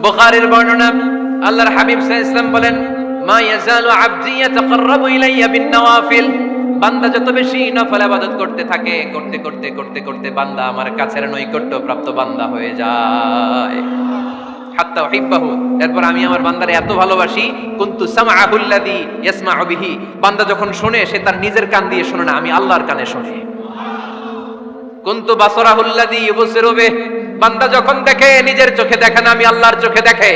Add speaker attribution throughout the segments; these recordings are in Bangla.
Speaker 1: বুখারীর বর্ণনা, আল্লাহর হাবিব সাল্লাল্লাহু আলাইহি ওয়াসাল্লাম বলেন, মা ইয়াজালু আবদি ইয়াতাকাররাবু ইলাইয়া বিন-নওয়াফিল। বান্দা যত বেশি নফল ইবাদত করতে থাকে, করতে করতে করতে করতে বান্দা আমার কাছের নৈকট্য প্রাপ্ত বান্দা হয়ে যায়। হাত্তা উহিব্বাহু, এরপর আমি আমার বান্দারে এত ভালোবাসি, কুনতু সামআহুল্লাযী ইয়াসমাউ বিহি। বান্দা যখন শুনে সে তার নিজের কান দিয়ে শুনে না, আমি আল্লাহর কানে শুনি। কুনতু বাসরাহুল্লাযী ইউবসিরু বিহি। বান্দা যখন দেখে নিজের চোখে দেখে না, আমি আল্লাহর চোখে দেখে।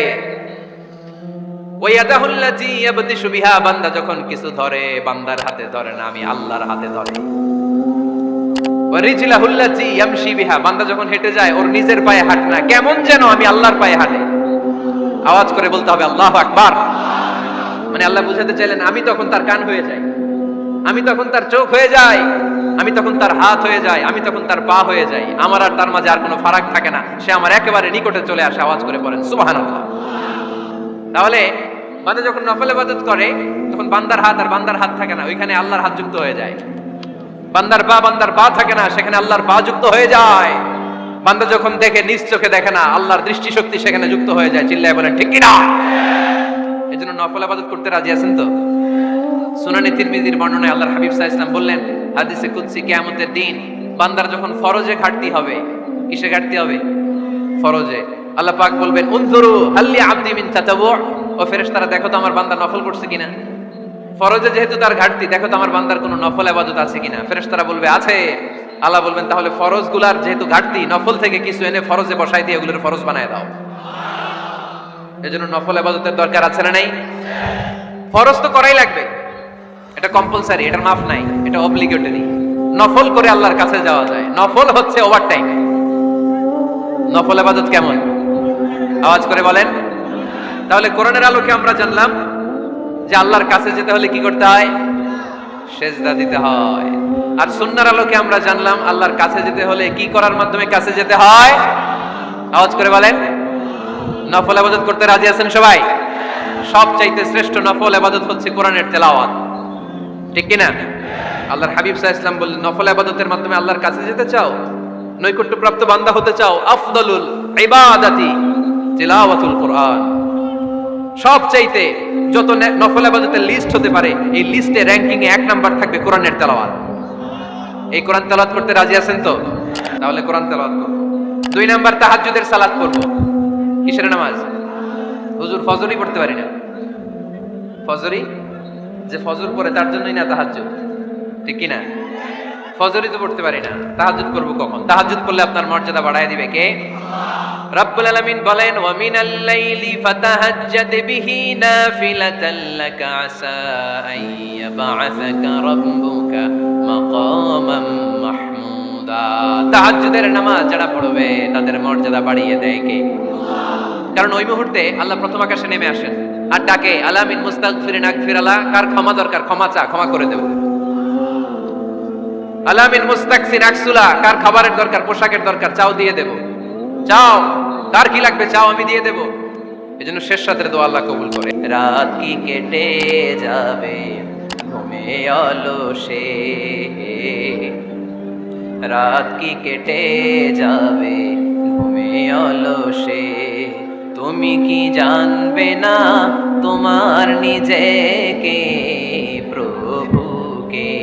Speaker 1: ওয়ায়াদাহুল্লাতী ইয়াবতিশু বিহা। বান্দা যখন কিছু ধরে বান্দার হাতে ধরে না, আমি আল্লাহর হাতে ধরে। ওয়ারিজলাহুল্লাতী ইয়ামশি বিহা। বান্দা যখন হেঁটে যায় ওর নিজের পায়ে হাঁটে না, কেমন যেন আমি আল্লাহর পায়ে হাঁটে। আওয়াজ করে বলতে হবে আল্লাহু আকবার। মানে আল্লাহ বুঝাতে চাইলেন আমি তখন তার কান হয়ে যাই, আমি তখন তার চোখ হয়ে যাই, আমি তখন তার হাত হয়ে যাই, আমি তখন তার পা হয়ে যাই। আমার আর তার মাঝে আর কোনো ফারাক থাকে না, সে আমার একেবারে নিকটে চলে আসে। আওয়াজ করে বলেন সুবহানাল্লাহ। তাহলে বান্দা যখন নফল ইবাদত করে তখন বান্দার হাত আর বান্দার হাত থাকে না, ওইখানে আল্লাহর হাত যুক্ত হয়ে যায়। বান্দার পা থাকে না, সেখানে আল্লাহর পা যুক্ত হয়ে যায়। বান্দা যখন দেখে নিজ চোখে দেখে না, আল্লাহর দৃষ্টিশক্তি সেখানে যুক্ত হয়ে যায়। চিল্লায় বলেন ঠিক কি না? এজন্য নফল ইবাদত করতে রাজি আছেন তো? সুনানে তিরমিজির বর্ণনায় আল্লাহর হাবিব সাল্লাল্লাহু আলাইহি ওয়াসাল্লাম বললেন, হাদিসে কুদসি, কিয়ামতের দিন বান্দার যখন ফরজে ঘাটতি হবে, কিসে ঘাটতি হবে? ফরজে। আল্লাহ পাক বলবেন, উনজুরু হাল্লি আবদি মিন তাতাবু। ও ফেরেশতারা, দেখো তো আমার বান্দা নফল করছে কিনা। ফরজে যেহেতু তার ঘাটতি, দেখো তো আমার বান্দার কোনো নফল ইবাদত আছে কিনা। ফেরেশতারা বলবে আছে। আল্লাহ বলবেন, তাহলে ফরজগুলার যেহেতু ঘাটতি, নফল থেকে কিছু এনে ফরজে বসাই দিয়ে ওগুলোর ফরজ বানায় দাও। এজন্য নফল ইবাদতের দরকার আছে না নাই? ফরজ তো করাই লাগবে, এটা কম্পালসারি, এটার মাফ নাই, এটা অব্লিগেটরি। নফল করে আল্লাহর কাছে যাওয়া যায়। নফল হচ্ছে ওভারটাইম। নফল ইবাদত কেমন? আওয়াজ করে বলেন। তাহলে কোরআনের আলোকে আমরা জানলাম যে আল্লাহর কাছে যেতে হলে কি করতে হয়? সেজদা দিতে হয়। আর সুন্নাহর আলোকে আমরা জানলাম আল্লাহর কাছে যেতে হলে কি করার মাধ্যমে কাছে যেতে হয়? আওয়াজ করে বলেন। নফল ইবাদত করতে রাজি আছেন সবাই? সবচাইতে শ্রেষ্ঠ নফল ইবাদত হচ্ছে কোরআনের তেলাওয়াত, ঠিক কি না? আল্লাহর হাবিব সাল্লাল্লাহু আলাইহি ওয়াসাল্লাম বললেন, নফল ইবাদতের মাধ্যমে আল্লাহর কাছে যেতে চাও, নৈকট্যপ্রাপ্ত বান্দা হতে চাও, আফদালুল ইবাদাতি তিলাওয়াতুল কোরআন। সবচাইতে যত নফল ইবাদতের লিস্ট হতে পারে, এই লিস্টে র‍্যাঙ্কিং এ 1 নাম্বার থাকবে কোরআনের তেলাওয়াত। এই কোরআন তেলাওয়াত করতে রাজি আছেন তো? তাহলে কোরআন তেলাওয়াত করব। 2 নাম্বার তাহাজ্জুদের সালাত করব। কিসের নামাজ? হুজুর ফজরই পড়তে পারি না। ফজরই যে ফজর পড়ে তার জন্যই না তাহাজ্জুদ, ঠিক কি না? ফজরই তো পড়তে পারি না, তাহাজ্জুদ করব কখন? তাহাজ্জুদ করলে আপনার মর্যাদা বাড়ায় দিবে কে? রব্বুল আলামিন বলেন, ওয়া মিনাল লাইলি ফাতাহাজ্জাদ বিহি নাফিলাতাল লাকা আসা আইয়াবআসাকা রাব্বুকা মাকামান মাহমুদা। তাহাজ্জুদের নামাজ যারা পড়বে তাদের মর্যাদা বাড়িয়ে দেয় কে? কারণ ওই মুহূর্তে আল্লাহ প্রথম আকাশে নেমে আসেন আর ডাকে, আলা মিন মুস্তাগফিরিন আগফিরালা। কার ক্ষমা দরকার? ক্ষমা চা, ক্ষমা করে দেব। আলা মিন মুস্তাকসিন আকসুলা। কার খাবারের দরকার, পোশাকের দরকার, চাও দিয়ে দেব। চাও, কার কি লাগবে চাও, আমি দিয়ে দেব। এজন্য শেষ রাতের দোয়া আল্লাহ কবুল করে। রাত কি কেটে যাবে ঘুমে অলসে, রাত কি কেটে যাবে ঘুমে অলসে, তুমি কি জানবে না তোমার নিজেকে প্রভুকে।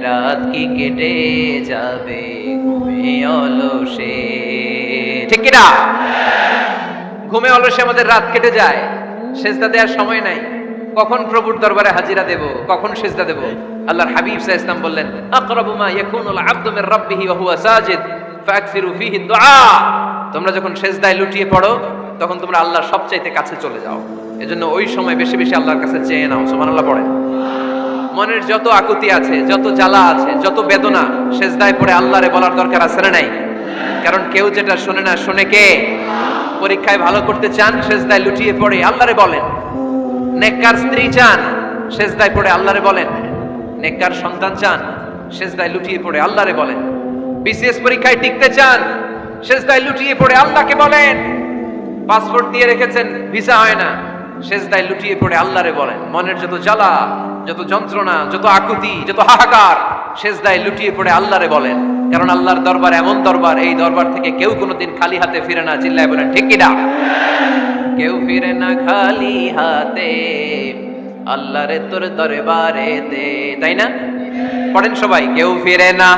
Speaker 1: রাত কি কেটে যাবে ঘুমে অলসে, ঠিক কি না? ঘুমে অলসে আমাদের রাত কেটে যায়, সেজদা দেওয়ার সময় নাই। কখন প্রভুর দরবারে হাজিরা দেব, কখন সেজদা দেব? আল্লাহর হাবিব সাল্লাল্লাহু আলাইহি ওয়াসাল্লাম বললেন, আকরাবু মা ইয়াকুনুল আবদু মির রাব্বিহি ওয়া হুয়া সাজিদ ফাকসিরু ফীহি দুআ। তোমরা যখন সেজদায় লুটিয়ে পড়ো তখন তোমরা আল্লাহর সবচাইতে কাছে চলে যাও। এজন্য ওই সময় বেশি বেশি আল্লাহর কাছে চেয়ে নাও। সুবহানাল্লাহ পড়েন। মনের যত আকুতি আছে, যত জ্বালা আছে, যত বেদনা, সেজদায় পড়ে আল্লাহরে বলার দরকার আছে না নাই? কারণ কেউ যেটা শোনে না, শোনে কে? পরীক্ষায় ভালো করতে চান, সেজদায় লুটিয়ে পড়ে আল্লাহরে বলেন। নেককার স্ত্রী চান, সেজদায় পড়ে আল্লাহরে বলেন। নেককার সন্তান চান, সেজদায় লুটিয়ে পড়ে আল্লাহরে বলেন। বিসিএস পরীক্ষায় টিকতে চান, সেজদায় লুটিয়ে পড়ে আল্লাহকে বলেন। পাসপোর্ট দিয়ে রেখেছেন, ভিসা হয় না, সেজদায় লুটিয়ে পড়ে আল্লাহরে বলেন। মনের যত জ্বালা, যত যন্ত্রণা, যত আকুতি, যত হাহাকার, সেজদায় লুটিয়ে পড়ে আল্লাহরে বলেন। কারণ আল্লাহর দরবার এমন দরবার, এই দরবার থেকে কেউ কোনোদিন খালি হাতে ফিরে না। চিল্লায় বলেন ঠিক কিনা? কেউ ফিরে না খালি হাতে আল্লাহরে তোর দরবারেতে, তাই না? পড়েন সবাই, কেউ ফিরে না।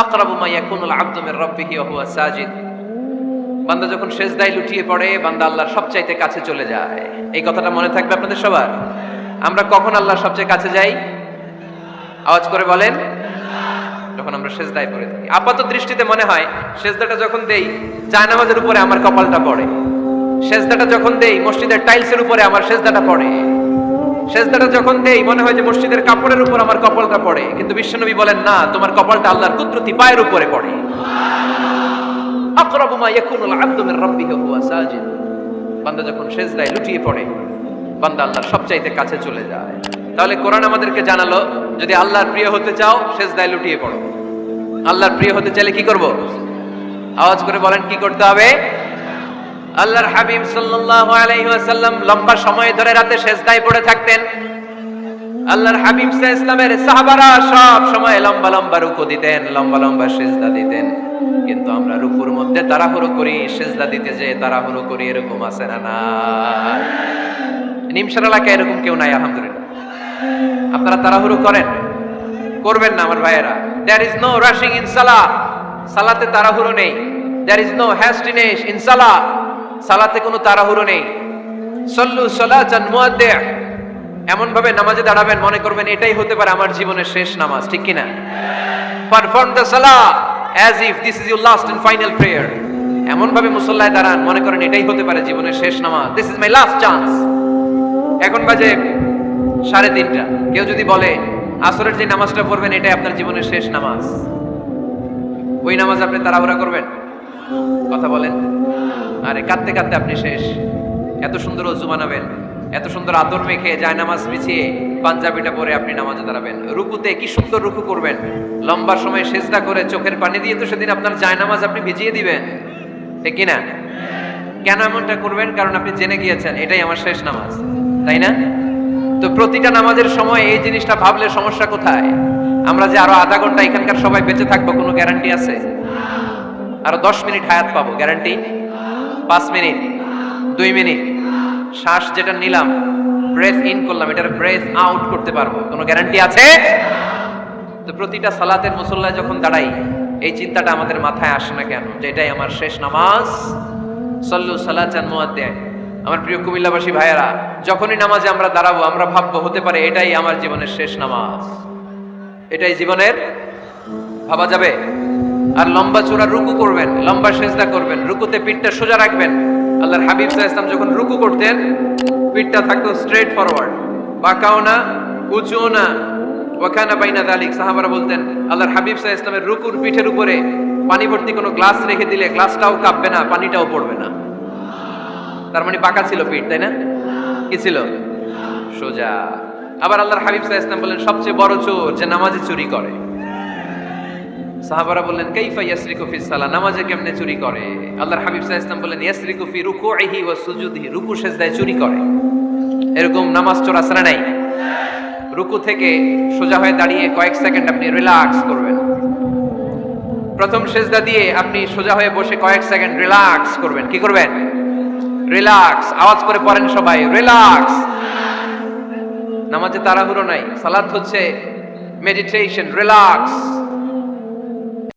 Speaker 1: আকরাবু মা ইয়াকুনুল আবদু মির রাব্বিহি ওয়া হুয়া সাজিদ। বান্দা যখন সেজদায় লুটিয়ে পড়ে, বান্দা আল্লাহর সবচাইতে কাছে চলে যায়। এই কথাটা মনে থাকবে আপনাদের সবার। আমরা কখন আল্লাহর সবচেয়ে কাছে যাই? আওয়াজ করে বলেন। যখন আমরা সেজদায় পড়ে থাকি। আপাত দৃষ্টিতে মনে হয় সেজদাটা যখন দেই জায়নামাজের উপরে আমার কপালটা পড়ে, সেজদাটা যখন দেই মসজিদের টাইলসের উপরে আমার সেজদাটা পড়ে, সেজদাটা যখন দেই মনে হয় যে মসজিদের কাপড়ের উপর আমার কপালটা পড়ে। কিন্তু বিশ্বনবী বলেন না, তোমার কপালটা আল্লাহর কুদরতি পায়ের উপরে পড়ে। আকরাবু মা ইয়াকুনুল আবদু মির রাব্বিহি ওয়া হুয়া সাজিদ। বান্দা যখন সেজদায় লুটিয়ে পড়ে, বান্দা আল্লাহর সবচাইতে কাছে চলে যায়। তাহলে কোরআন আমাদেরকে জানালো, যদি আল্লাহর প্রিয় হতে চাও সেজদায় লুটিয়ে পড়ো। আল্লাহর প্রিয় হতে চাইলে কি করব? আওয়াজ করে বলেন কি করতে হবে? আল্লাহর হাবিব সাল্লাল্লাহু আলাইহি ওয়াসাল্লাম লম্বা সময় ধরে রাতে সেজদায় পড়ে থাকতেন। আল্লাহর হাবিব সাল্লাল্লাহু আলাইহি ওয়াসাল্লামের সাহাবারা সব সময় লম্বা লম্বা রুকু দিতেন, লম্বা লম্বা সেজদা দিতেন। কিন্তু আমরা রুকুর মধ্যে তাড়াহুড়ো করি, সেজদা দিতে যে তাড়াহুড়ো করি, এরকম আছে না? না, নিমসার এলাকায় এরকম কেউ নাই আলহামদুলিল্লাহ। আপনারা তাড়াহুড়ো করেন? করবেন না আমার ভাইয়েরা। There is no rushing in salah. সালাতে তাড়াহুড়ো নেই। There is no hastiness in salah. সালাতে কোনো তাড়াহুড়ো নেই। সল্লু সালাতান মুআদ্দি'। এমন ভাবে নামাজে দাঁড়াবেন মনে করবেন এটাই হতে পারে আমার জীবনের শেষ নামাজ, ঠিক কি না? Perform the salah as if this is your last and final prayer. এমন ভাবে মুসল্লায় দাঁড়ান মনে করেন এটাই হতে পারে জীবনের শেষ নামাজ। This is my last chance. এখন বাজে 3:30। কেউ যদি বলে আসরের যে নামাজটা পড়বেন এটাই আপনার জীবনের শেষ নামাজ, ওই নামাজ আপনি তাড়াহুড়া করবেন? কথা বলেন। আরে কাঁদতে কাঁদতে আপনি শেষ। এত সুন্দর ওযু বানাবেন, এত সুন্দর আদর মেখে জায়নামাজ বিছিয়ে পাঞ্জাবিটা পরে আপনি নামাজে দাঁড়াবেন। রুকুতে কি সুন্দর রুকু করবেন, লম্বা সময় সেজদা করে চোখের পানি দিয়ে তো সেদিন আপনার জায়নামাজ আপনি ভিজিয়ে দিবেন, ঠিক কি না? কেন এমনটা করবেন? কারণ আপনি জেনে গিয়েছেন এটাই আমার শেষ নামাজ, তাই না? তো প্রতিটা নামাজের সময় এই জিনিসটা ভাবলে সমস্যা কোথায়? আমরা যে আরো আধা ঘন্টা এখানকার সবাই বেঁচে থাকবো কোনো গ্যারান্টি আছে? আরো 10 মিনিট হায়াত পাবো, গ্যারান্টি? 5 মিনিট, 2 মিনিট শ্বাস যেটা নিলাম, ব্রেথ ইন করলাম, এটার ব্রেথ আউট করতে পারবো, কোনো গ্যারান্টি আছে? তো প্রতিটা সালাতের মুসল্লায় যখন দাঁড়াই এই চিন্তাটা আমাদের মাথায় আসে না কেন যে এটাই আমার শেষ নামাজ? সল্লু সালাতান মুআদ্দি'। আমার প্রিয় কুমিল্লাবাসী ভাইয়েরা, যখনই নামাজে আমরা দাঁড়াবো আমরা ভাববো হতে পারে এটাই আমার জীবনের শেষ নামাজ, এটাই জীবনের, ভাবা যাবে? আর লম্বা চূড়া রুকু করবেন, লম্বা সেজদা করবেন, রুকুতে পিঠটা সোজা রাখবেন। আল্লাহর হাবিব সাল্লাল্লাহু আলাইহি ওয়াসাল্লাম যখন রুকু করতেন পিঠটা থাকতো স্ট্রেট ফরওয়ার্ড, বাঁকাও না উঁচুও না। ওয়াকানা বাইনা যালিক। সাহাবারা বলতেন আল্লাহর হাবিব সাল্লাল্লাহু আলাইহি ওয়াসাল্লামের রুকুর পিঠের উপরে পানি ভর্তি কোনো গ্লাস রেখে দিলে গ্লাসটাও কাঁপবে না, পানিটাও পড়বে না। তার মানে বাঁকা ছিল পিঠ, তাই না? কি ছিল? সোজা। আবার আল্লাহর হাবিব সাল্লাল্লাহু আলাইহি ওয়াসাল্লাম বললেন সবচেয়ে বড় চোর যে নামাজে চুরি করে। সাহাবারা বললেন কাইফা ইয়াসরিকু ফিস সালাহ, নামাজে কেমনে চুরি করে? আল্লাহর হাবিব সাল্লাল্লাহু আলাইহি ওয়াসাল্লাম বললেন ইয়াসরিকু ফি রুকুইহি ওয়া সুজুদিহি, রুকু সেজদায় চুরি করে। এরকম নামাজ চোর আছে না নাই? রুকু থেকে সোজা হয়ে দাঁড়িয়ে কয়েক সেকেন্ড আপনি রিল্যাক্স করবেন। প্রথম সেজদা দিয়ে আপনি সোজা হয়ে বসে কয়েক সেকেন্ড রিল্যাক্স করবেন। কি করবেন? রিল্যাক্স। আওয়াজ করে পড়েন সবাই, রিল্যাক্স। নামাজে তাড়াহুড়ো নাই, সালাত হচ্ছে মেডিটেশন, রিল্যাক্স।